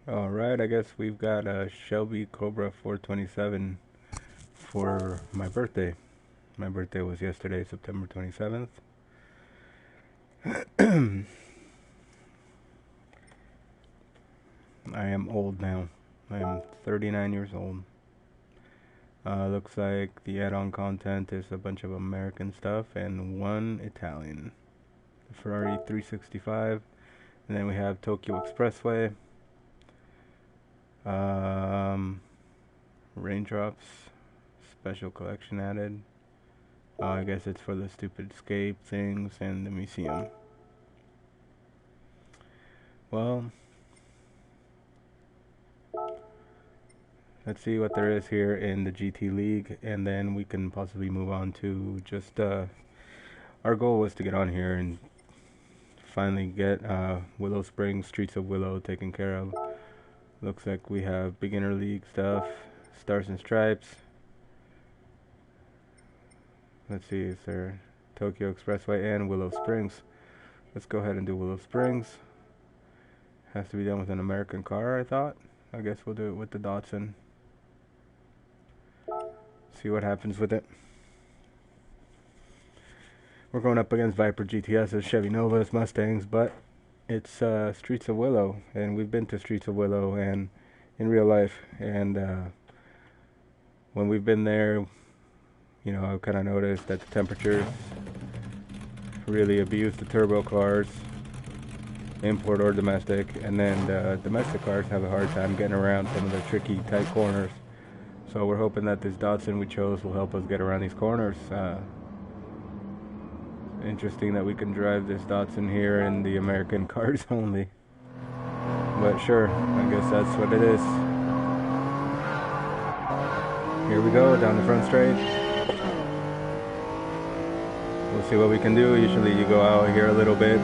Alright, I guess we've got a Shelby Cobra 427 for my birthday. My birthday was yesterday, September 27th. I am old now. I am 39 years old. Looks like the add-on content is a bunch of American stuff and one Italian. The Ferrari 365. And then we have Tokyo Expressway. Raindrops. Special collection added. I guess it's for the stupid escape things and the museum. Well, let's see what there is here in the GT League, and then we can possibly move on to just, our goal was to get on here and finally get Willow Springs, Streets of Willow taken care of. Looks like we have beginner league stuff, Stars and Stripes. Let's see, is there Tokyo Expressway and Willow Springs? Let's go ahead and do Willow Springs. Has to be done with an American car, I thought. I guess we'll do it with the Datsun. See what happens with it. We're going up against Viper GTS's, Chevy Novas, Mustangs, but it's Streets of Willow, and we've been to Streets of Willow and in real life, and when we've been there, you know, I've kind of noticed that the temperatures really abuse the turbo cars, import or domestic, and then the domestic cars have a hard time getting around some of the tricky tight corners. So we're hoping that this Datsun we chose will help us get around these corners. Interesting that we can drive this Datsun here in the American cars only. But sure, I guess that's what it is. Here we go, down the front straight. We'll see what we can do. Usually you go out here a little bit.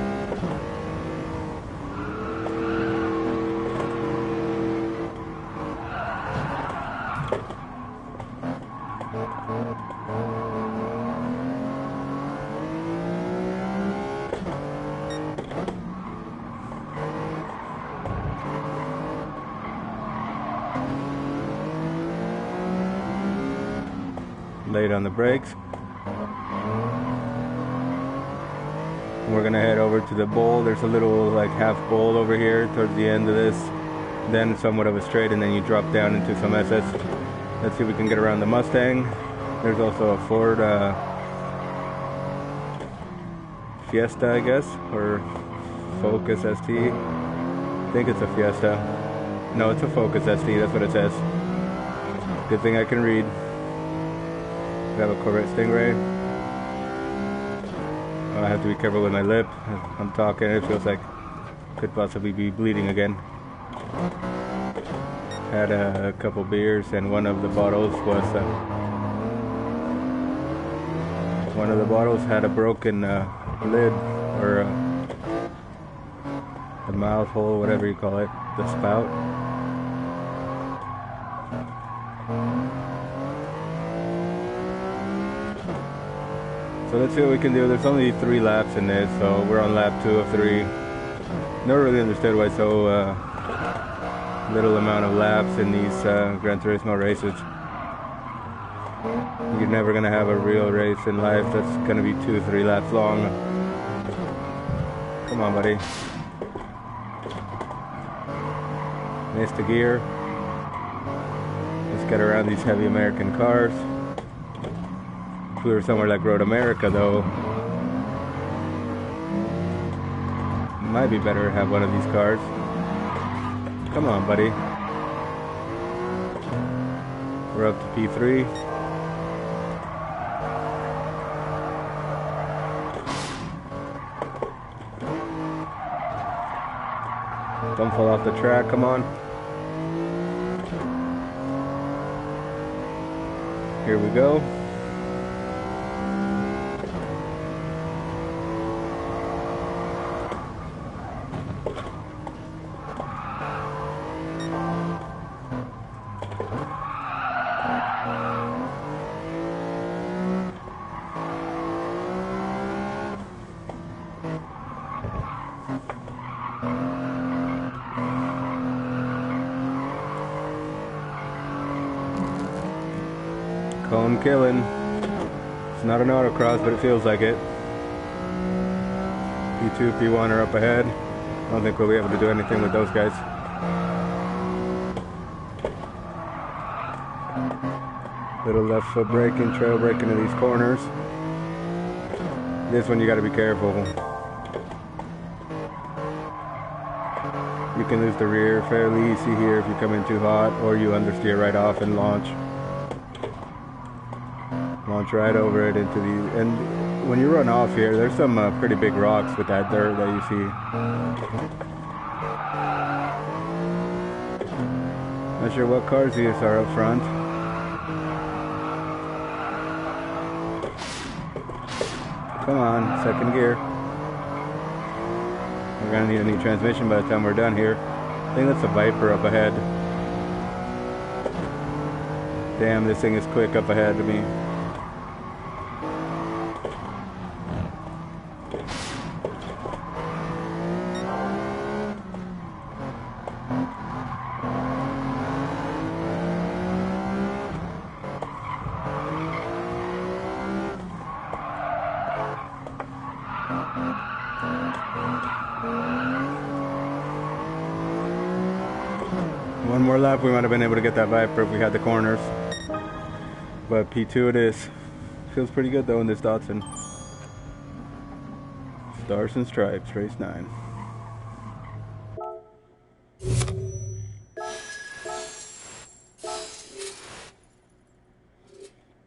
Late on the brakes. We're gonna head over to the bowl. There's a little like half bowl over here towards the end of this, then somewhat of a straight, and then you drop down into some SS. Let's see if we can get around the Mustang. There's also a Ford Fiesta, I guess, or Focus ST. I think it's a Fiesta. No, it's a Focus ST, that's what it says. Good thing I can read. We have a Corvette Stingray. I have to be careful with my lip. I'm talking, it feels like could possibly be bleeding again. Had a couple beers, and one of the bottles was had a broken lid, or the mouth hole, whatever you call it, the spout. So let's see what we can do. There's only 3 laps in this, so we're on lap 2 of 3. Never really understood why so little amount of laps in these Gran Turismo races. You're never gonna have a real race in life that's gonna be 2-3 laps long. Come on, buddy. Missed the gear. Let's get around these heavy American cars. If we were somewhere like Road America, though, might be better to have one of these cars. Come on, buddy. We're up to P3. Don't fall off the track, come on. Here we go. Cone killing. It's not an autocross, but it feels like it. P2, P1 are up ahead. I don't think we'll be able to do anything with those guys. Little left foot braking, trail braking into these corners. This one you got to be careful. You can lose the rear fairly easy here if you come in too hot, or you understeer right off and launch. Launch right over it into the... And when you run off here, there's some pretty big rocks with that dirt that you see. Not sure what cars these are up front. Come on, second gear. We're gonna need a new transmission by the time we're done here. I think that's a Viper up ahead. Damn, this thing is quick up ahead to me. One more lap, we might have been able to get that Viper if we had the corners. But P2 it is. Feels pretty good though in this Datsun. Stars and Stripes, race 9.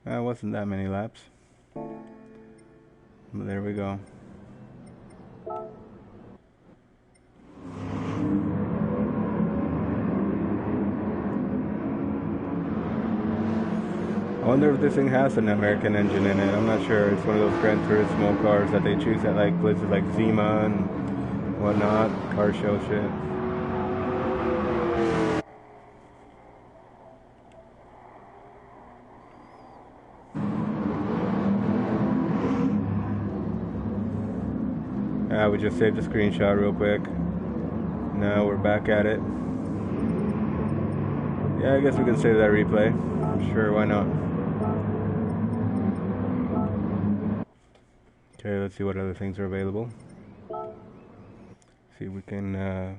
That wasn't that many laps. But there we go. I wonder if this thing has an American engine in it. I'm not sure. It's one of those Gran Turismo cars that they choose at like places like Zima and whatnot. Car show shit. We just saved a screenshot real quick. Now we're back at it. Yeah, I guess we can save that replay. Sure, why not? Okay, let's see what other things are available. See if we can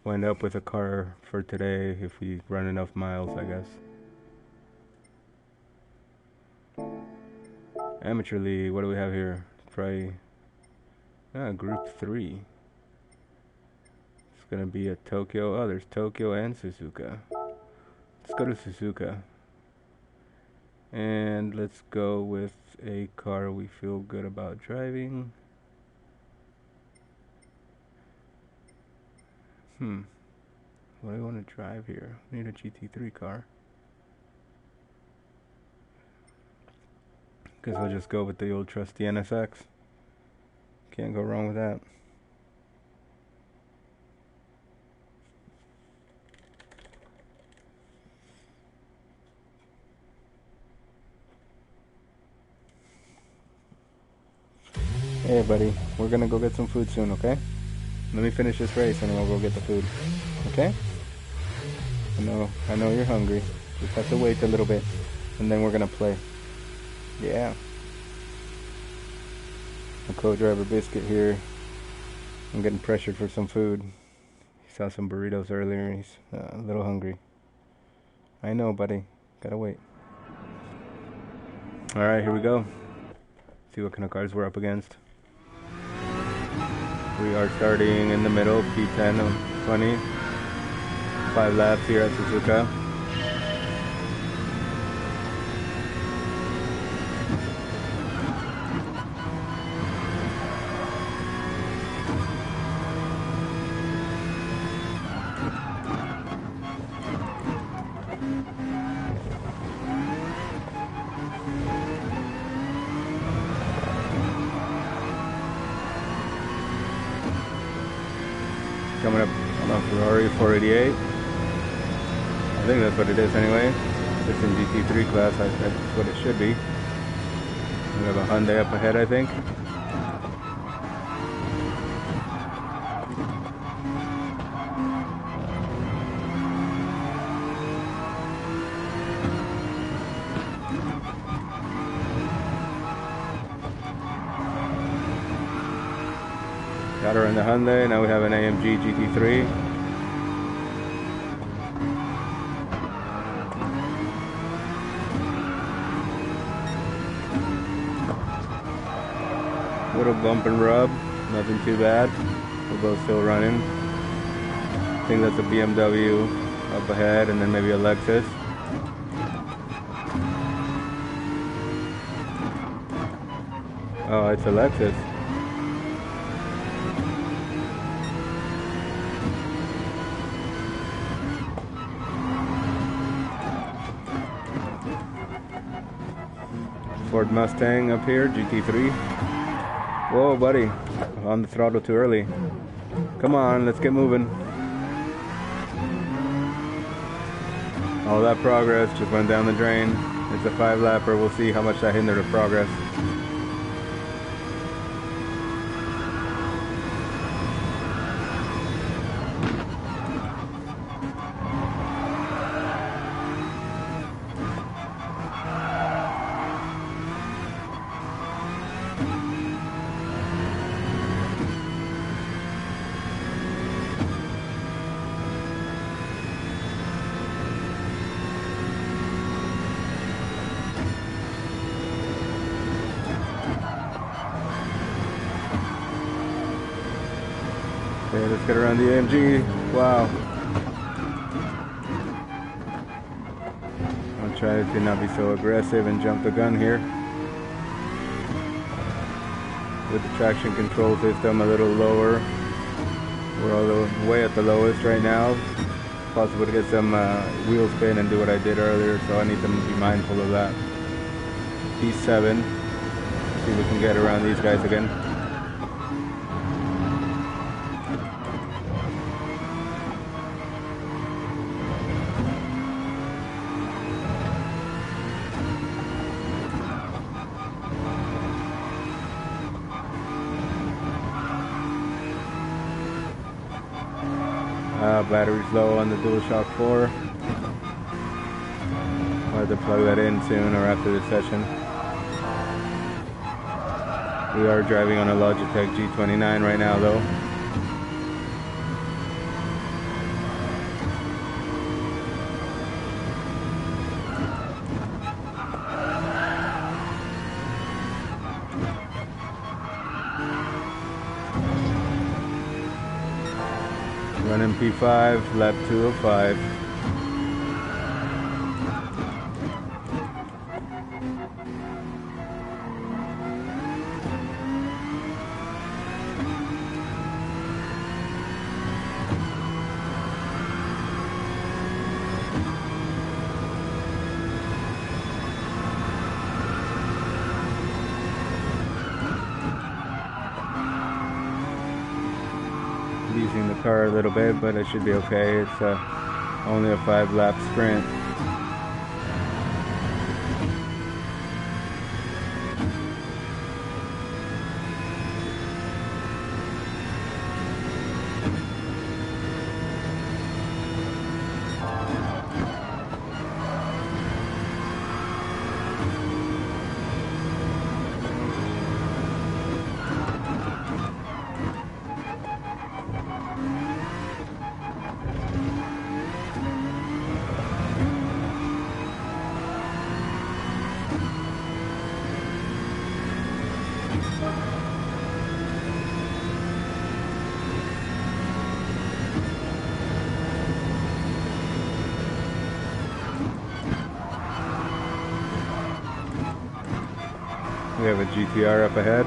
wind up with a car for today if we run enough miles, I guess. Amateur League, what do we have here? Try Group 3. It's gonna be a Tokyo. Oh, there's Tokyo and Suzuka. Let's go to Suzuka. And let's go with a car we feel good about driving. What do I want to drive here? I need a GT3 car. Guess I'll just go with the old trusty NSX. Can't go wrong with that. Hey buddy, we're gonna go get some food soon, okay? Let me finish this race and then we'll go get the food. Okay? I know you're hungry. Just have to wait a little bit and then we're gonna play. Yeah. My co-driver Biscuit here. I'm getting pressured for some food. He saw some burritos earlier and he's a little hungry. I know, buddy. Gotta wait. Alright, here we go. See what kind of cars we're up against. We are starting in the middle, P10 of 20. 5 laps here at Suzuka. Coming up on a Ferrari 488. I think that's what it is anyway. It's in GT3 class, that's what it should be. We have a Hyundai up ahead, I think. Got her in the Hyundai. Now we have an AMG GT3. Little bump and rub, nothing too bad. We're both still running. I think that's a BMW up ahead, and then maybe a Lexus. Oh, it's a Lexus. Ford Mustang up here, GT3. Whoa, buddy, on the throttle too early. Come on, let's get moving. All that progress just went down the drain. It's a 5-lapper. We'll see how much that hindered the progress. Okay, let's get around the AMG. Wow. I'll try to not be so aggressive and jump the gun here. With the traction control system a little lower. We're all the way at the lowest right now. Possible to get some wheel spin and do what I did earlier, so I need to be mindful of that. P7. See if we can get around these guys again. Battery's low on the DualShock 4. I'll have to plug that in soon or after this session. We are driving on a Logitech G29 right now though. Running P5, lap 205. Using the car a little bit, but it should be okay. It's only a 5-lap sprint. We have a GTR up ahead.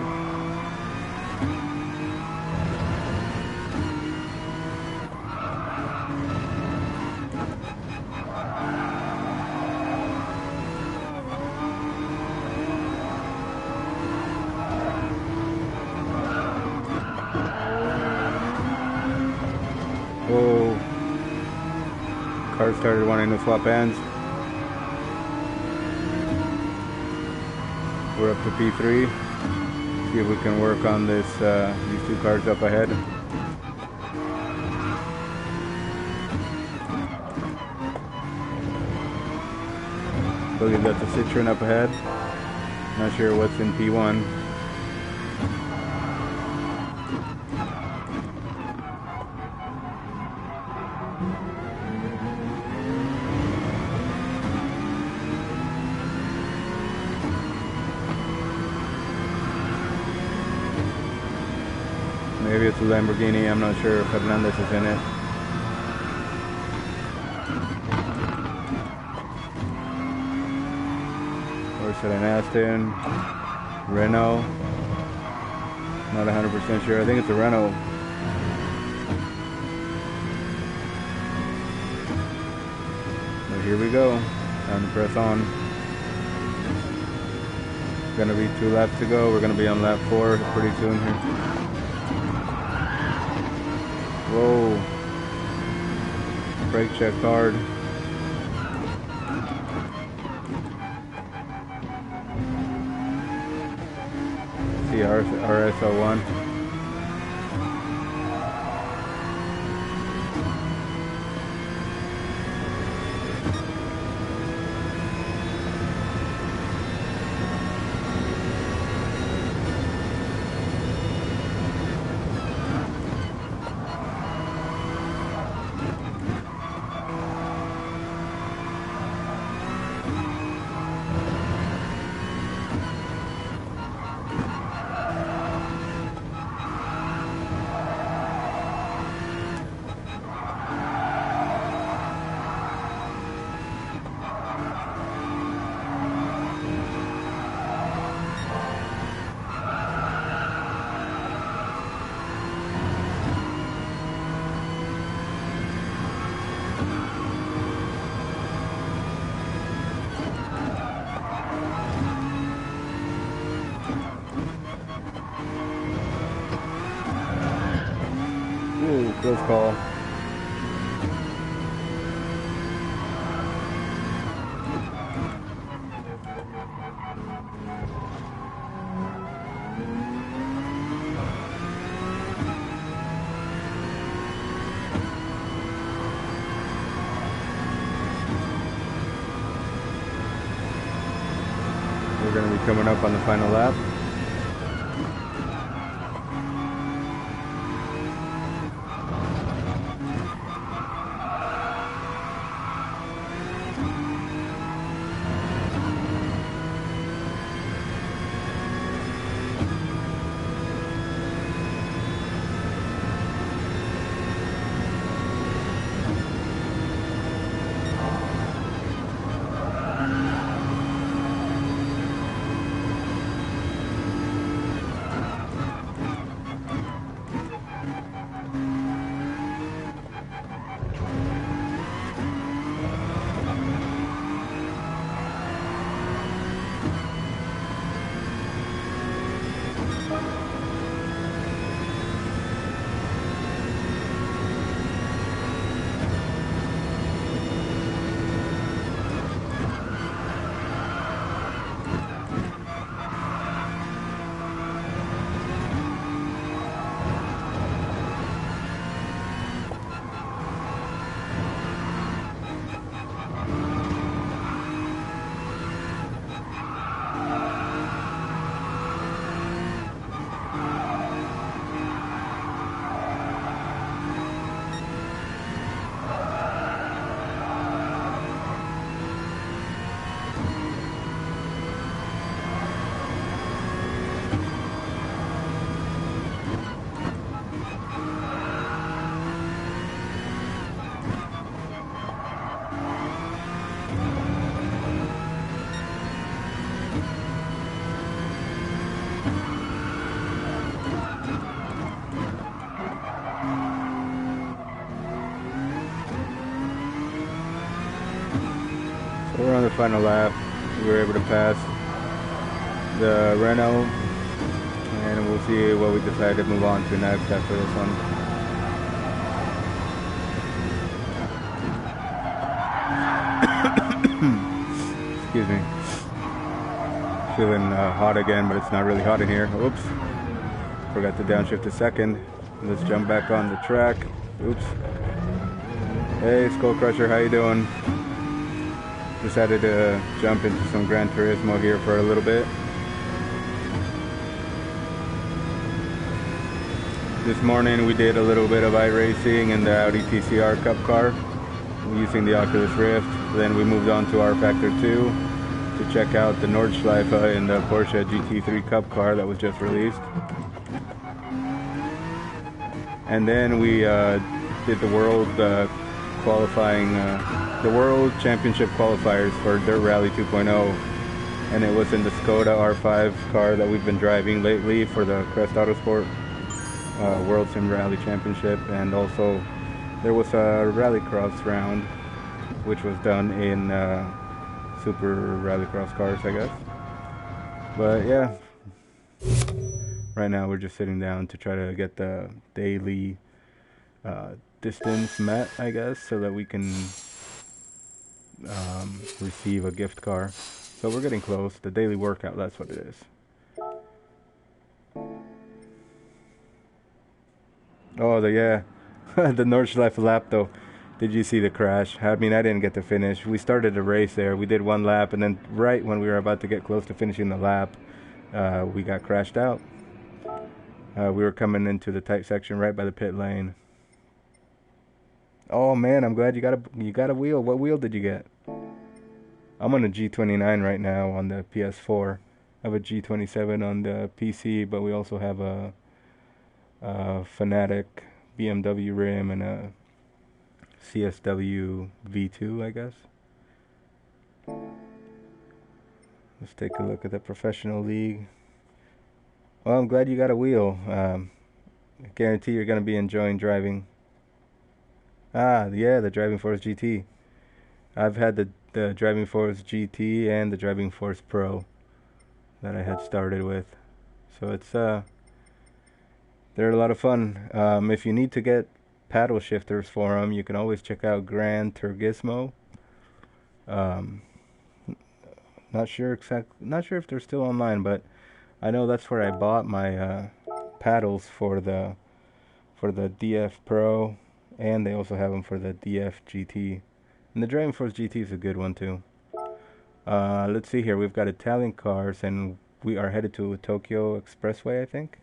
Whoa. Car started wanting to swap hands. We're up to P3. See if we can work on this these two cars up ahead. I believe that's a Citroen up ahead. Not sure what's in P1. Maybe it's a Lamborghini, I'm not sure if Hernandez is in it. Or is it an Aston? Renault? Not 100% sure, I think it's a Renault. But here we go, time to press on. Gonna be 2 laps to go, we're gonna be on lap 4 pretty soon here. Whoa. Brake check hard. See RSO1. Ooh, close call. We're going to be coming up on the final lap. We're on the final lap. We were able to pass the Renault, and we'll see what we decide to move on to next after this one. Excuse me. Feeling hot again, but it's not really hot in here. Oops. Forgot to downshift a second. Let's jump back on the track. Oops. Hey, Skull Crusher, how you doing? Decided to jump into some Gran Turismo here for a little bit. This morning we did a little bit of iRacing in the Audi TCR Cup car using the Oculus Rift. Then we moved on to our Factor 2 to check out the Nordschleife in the Porsche GT3 Cup car that was just released. And then we did the world qualifying, the World Championship qualifiers for Dirt Rally 2.0, and it was in the Skoda R5 car that we've been driving lately for the Crest Autosport World Sim Rally Championship, and also there was a rallycross round which was done in super rallycross cars, I guess. But yeah, right now we're just sitting down to try to get the daily distance met, I guess, so that we can receive a gift car. So we're getting close. The daily workout, that's what it is. Oh, the Nordschleife lap though. Did you see the crash? I mean, I didn't get to finish. We started a race there. We did one lap, and then right when we were about to get close to finishing the lap, we got crashed out. We were coming into the tight section right by the pit lane. Oh man, I'm glad you got a wheel. What wheel did you get? I'm on a G29 right now on the PS4. I have a G27 on the PC, but we also have a Fanatic BMW rim and a CSW V2, I guess. Let's take a look at the professional league. Well, I'm glad you got a wheel. I guarantee you're going to be enjoying driving. Ah, yeah, the Driving Force GT. I've had the Driving Force GT and the Driving Force Pro that I had started with. So it's they're a lot of fun. If you need to get paddle shifters for them, you can always check out Gran Turismo. Not sure if they're still online, but I know that's where I bought my paddles for the DF Pro, and they also have them for the DF GT. And the Driving Force GT is a good one too. Let's see here. We've got Italian cars, and we are headed to Tokyo Expressway, I think.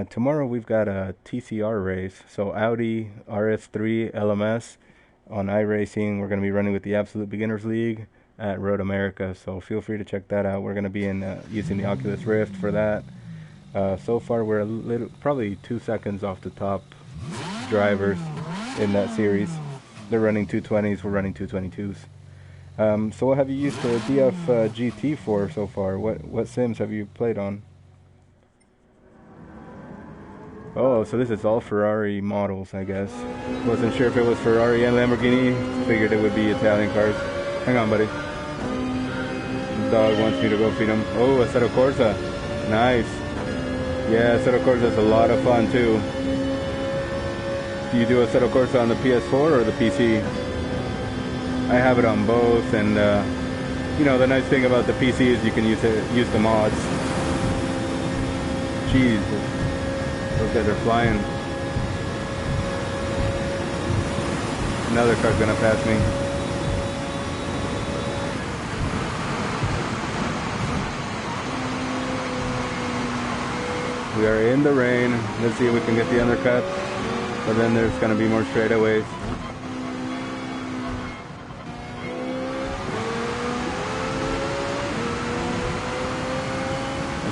Tomorrow we've got a TCR race, so Audi RS3 LMS on iRacing. We're going to be running with the Absolute Beginners League at Road America, so feel free to check that out. We're going to be using the Oculus Rift for that. So far we're probably 2 seconds off the top drivers in that series. They're running 220s, we're running 222s. So what have you used the DF GT for so far? What sims have you played on? Oh, so this is all Ferrari models, I guess. Wasn't sure if it was Ferrari and Lamborghini. Figured it would be Italian cars. Hang on, buddy. The dog wants me to go feed him. Oh, Assetto Corsa. Nice. Yeah, Assetto Corsa is a lot of fun, too. Do you do Assetto Corsa on the PS4 or the PC? I have it on both, and you know, the nice thing about the PC is you can use the mods. Jeez. Those guys are flying. Another car's gonna pass me. We are in the rain. Let's see if we can get the undercut. But then there's gonna be more straightaways.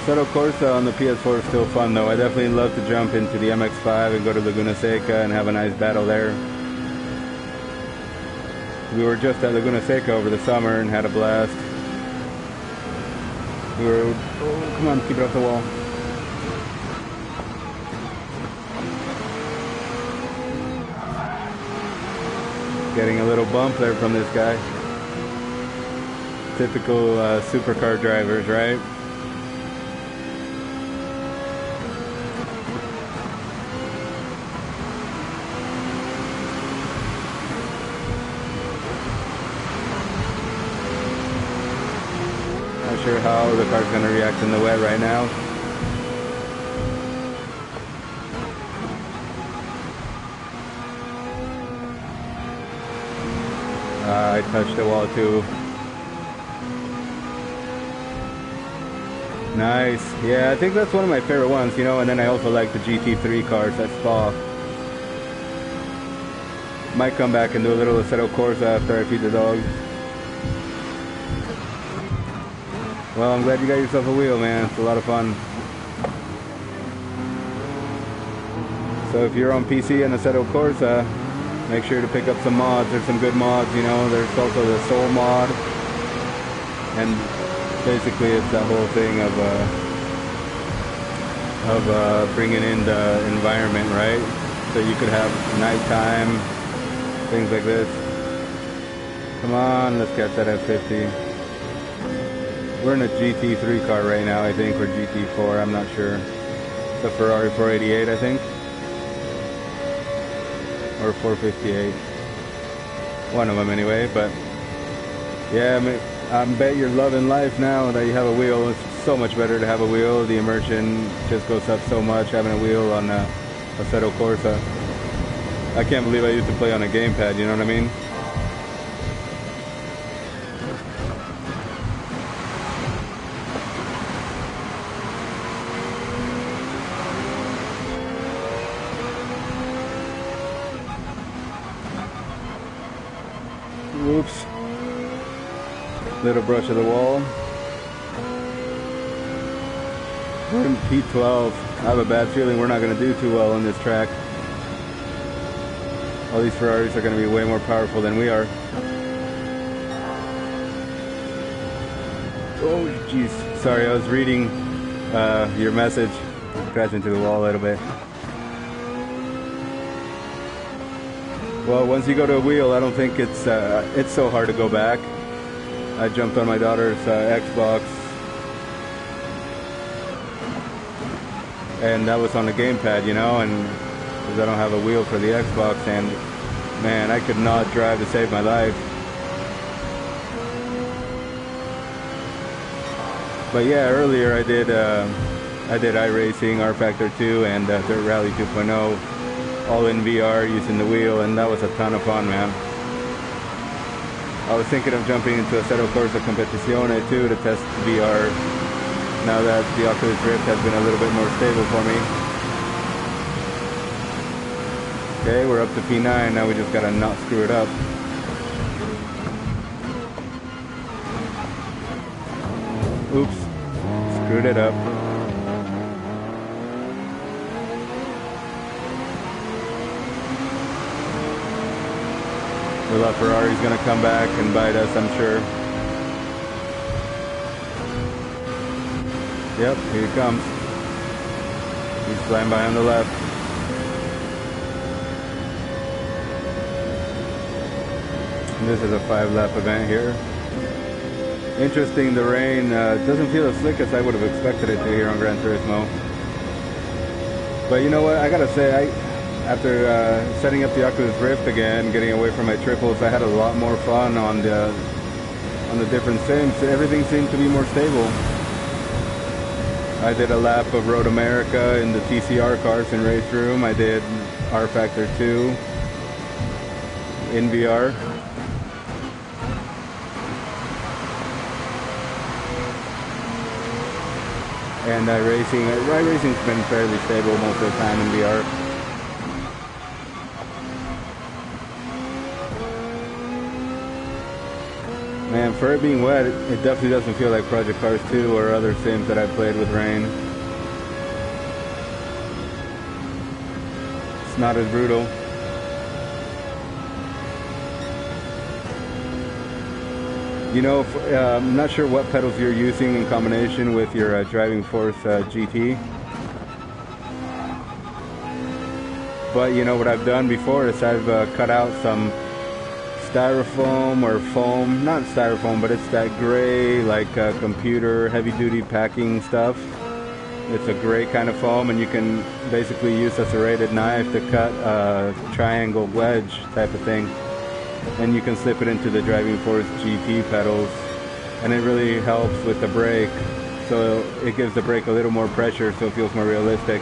Assetto Corsa on the PS4 is still fun though. I definitely love to jump into the MX-5 and go to Laguna Seca and have a nice battle there. We were just at Laguna Seca over the summer and had a blast. Oh, come on, keep it off the wall. Getting a little bump there from this guy. Typical supercar drivers, right? Not sure how the car's going to react in the wet right now. I touched the wall too. Nice. Yeah, I think that's one of my favorite ones, you know, and then I also like the GT3 cars at Spa. Might come back and do a little Assetto Corsa after I feed the dogs. Well, I'm glad you got yourself a wheel, man. It's a lot of fun. So if you're on PC and Assetto Corsa, make sure to pick up some mods. There's some good mods, you know. There's also the Soul mod. And basically it's that whole thing of bringing in the environment, right? So you could have nighttime, things like this. Come on, let's catch that F50. We're in a GT3 car right now, I think, or GT4, I'm not sure. It's a Ferrari 488, I think. Or 458. One of them anyway, but yeah, I bet you're loving life now that you have a wheel. It's so much better to have a wheel. The immersion just goes up so much having a wheel on a Assetto Corsa. I can't believe I used to play on a gamepad, you know what I mean? Whoops. Little brush of the wall. We're in P12. I have a bad feeling we're not going to do too well on this track. All these Ferraris are going to be way more powerful than we are. Oh, jeez. Sorry, I was reading your message. Crashed into the wall a little bit. Well, once you go to a wheel, I don't think it's so hard to go back. I jumped on my daughter's Xbox, and that was on the gamepad, you know, and because I don't have a wheel for the Xbox, and man, I could not drive to save my life. But yeah, earlier I did iRacing, R Factor 2, and Dirt Rally 2.0, all in VR using the wheel, and that was a ton of fun, man. I was thinking of jumping into Assetto Corsa Competizione too to test VR, now that the Oculus Rift has been a little bit more stable for me. Okay, we're up to P9, now we just gotta not screw it up. Oops, screwed it up. The Ferrari's gonna come back and bite us, I'm sure. Yep, here he comes. He's flying by on the left. And this is a 5-lap event here. Interesting, the rain doesn't feel as slick as I would have expected it to here on Gran Turismo. But you know what, I gotta say, after setting up the Oculus Rift again, getting away from my triples, I had a lot more fun on the different sims. Everything seemed to be more stable. I did a lap of Road America in the TCR cars in Race Room. I did R Factor 2 in VR. And iRacing's been fairly stable most of the time in VR. Man, for it being wet, it definitely doesn't feel like Project Cars 2 or other sims that I've played with rain. It's not as brutal. You know, I'm not sure what pedals you're using in combination with your Driving Force GT. But you know what I've done before is I've cut out some styrofoam or foam, not styrofoam, but it's that gray, like computer heavy duty packing stuff. It's a gray kind of foam, and you can basically use a serrated knife to cut a triangle wedge type of thing, and you can slip it into the Driving Force GT pedals, and it really helps with the brake. So it gives the brake a little more pressure, so it feels more realistic.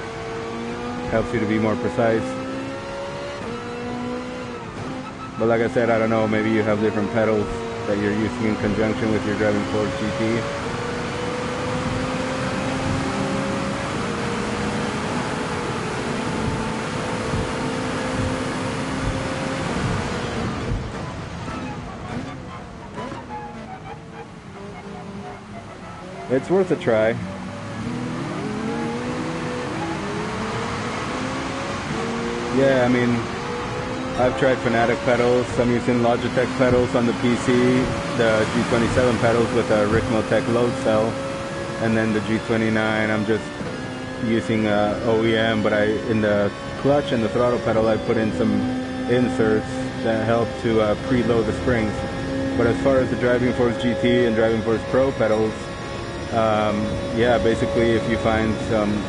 Helps you to be more precise. But like I said, I don't know, maybe you have different pedals that you're using in conjunction with your Driving Force GT. It's worth a try. Yeah, I mean, I've tried Fanatic pedals. I'm using Logitech pedals on the PC, the G27 pedals with a Ricmotech load cell, and then the G29 I'm just using OEM, but in the clutch and the throttle pedal I put in some inserts that help to preload the springs. But as far as the Driving Force GT and Driving Force Pro pedals, yeah, basically if you find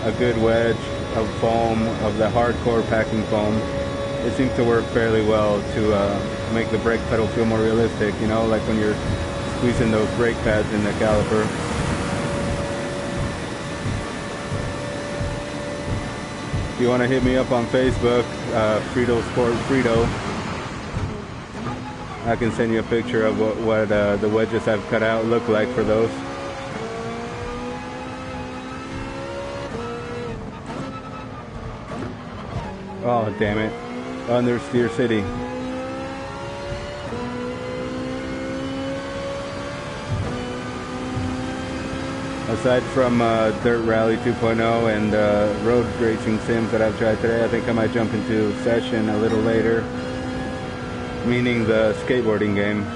a good wedge of foam, of the hardcore packing foam, it seems to work fairly well to make the brake pedal feel more realistic, you know, like when you're squeezing those brake pads in the caliper. If you want to hit me up on Facebook, Frito Sport Frito, I can send you a picture of what the wedges I've cut out look like for those. Oh, damn it. Understeer City. Aside from Dirt Rally 2.0 and road racing sims that I've tried today, I think I might jump into Session a little later, meaning the skateboarding game.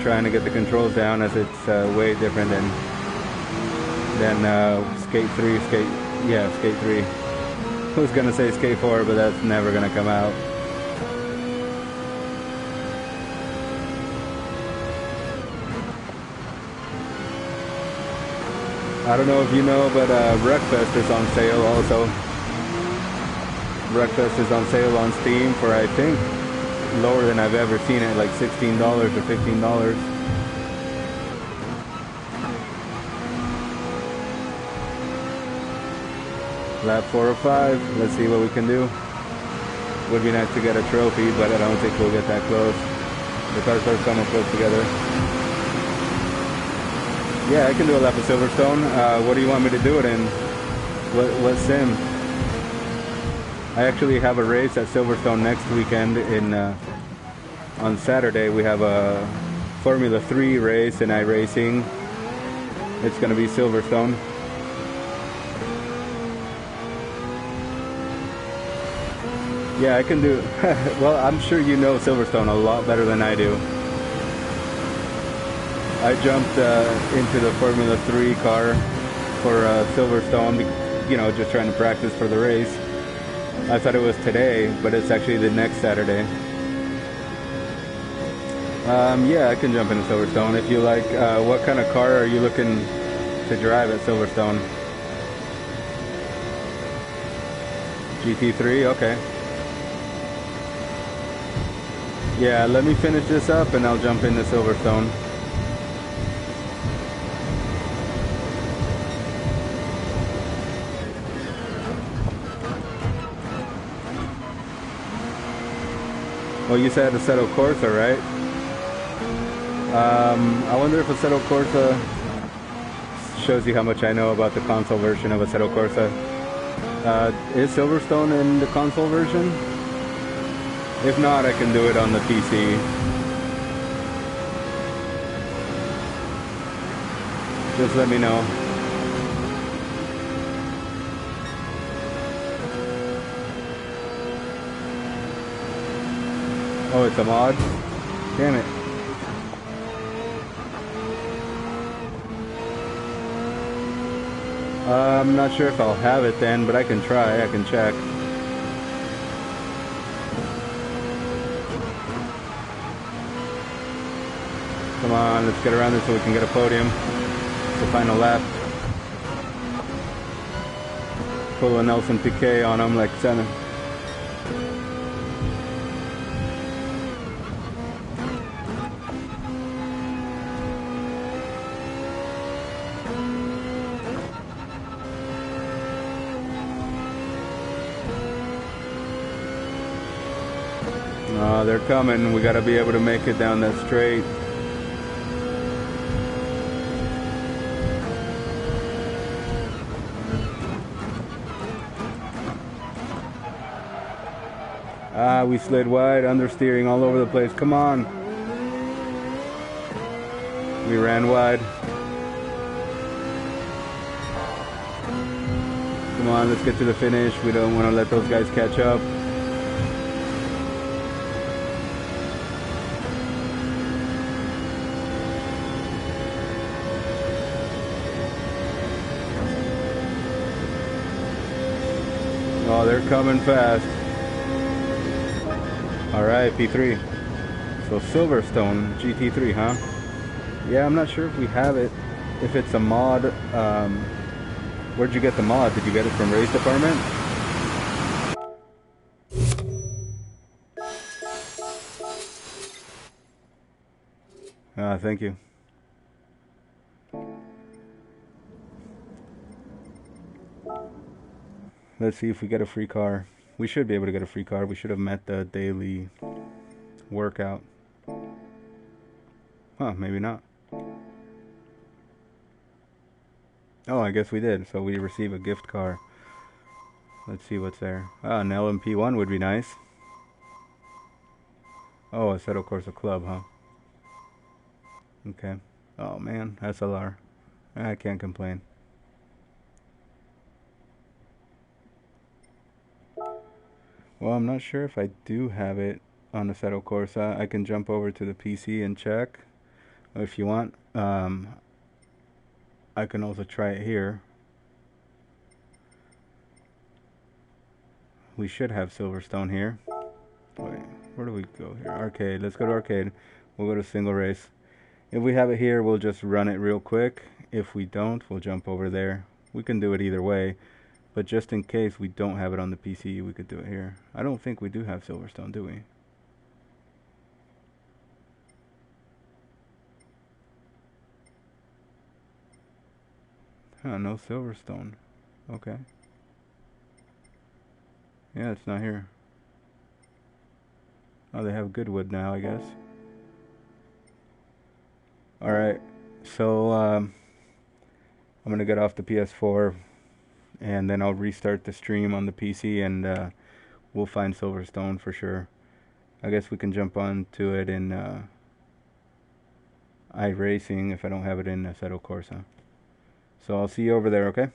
Trying to get the controls down, as it's way different than Skate 3. Skate 3. I was gonna say Skate 4, but that's never gonna come out. I don't know if you know, but Wreckfest is on sale also. Wreckfest is on sale on Steam for, I think, lower than I've ever seen it, like $16 or $15. Lap 405, let's see what we can do. Would be nice to get a trophy, but I don't think we'll get that close. The cars are coming close together. Yeah, I can do a lap of Silverstone. What do you want me to do it in? What sim? I actually have a race at Silverstone next weekend. On Saturday we have a Formula 3 race in iRacing. It's going to be Silverstone. Yeah, I can do. Well, I'm sure you know Silverstone a lot better than I do. I jumped into the Formula 3 car for Silverstone, you know, just trying to practice for the race. I thought it was today, but it's actually the next Saturday. Yeah, I can jump into Silverstone if you like. What kind of car are you looking to drive at Silverstone? GT3, okay. Yeah, let me finish this up and I'll jump into Silverstone. Well, you said Assetto Corsa, right? I wonder if Assetto Corsa shows you how much I know about the console version of Assetto Corsa. Is Silverstone in the console version? If not, I can do it on the PC. Just let me know. Oh, it's a mod? Damn it. I'm not sure if I'll have it then, but I can try, I can check. Come on, let's get around this so we can get a podium. The final lap. Pull a Nelson Piquet on him like Senna. They're coming. We gotta be able to make it down that straight. We slid wide, understeering all over the place. Come on. We ran wide. Come on, let's get to the finish. We don't want to let those guys catch up. Oh, they're coming fast. Alright, P3. So Silverstone GT3, huh? Yeah, I'm not sure if we have it. If it's a mod, where'd you get the mod? Did you get it from Race Department? Thank you. Let's see if we get a free car. We should be able to get a free car. We should have met the daily workout. Huh, maybe not. Oh, I guess we did. So we receive a gift car. Let's see what's there. Ah, an LMP1 would be nice. Oh, a Assetto Corsa Club, huh? Okay. Oh man, SLR. I can't complain. Well, I'm not sure if I do have it on the Assetto Corsa. I can jump over to the PC and check if you want. I can also try it here. We should have Silverstone here. Wait, where do we go here? Arcade. Let's go to arcade. We'll go to single race. If we have it here, we'll just run it real quick. If we don't, we'll jump over there. We can do it either way. But just in case we don't have it on the PC, we could do it here. I don't think we do have Silverstone, do we? Huh, no Silverstone. Okay. Yeah, it's not here. Oh, they have Goodwood now, I guess. Alright, so I'm gonna get off the PS4 and then I'll restart the stream on the PC and we'll find Silverstone for sure. I guess we can jump onto it in iRacing if I don't have it in Assetto Corsa. So I'll see you over there, okay?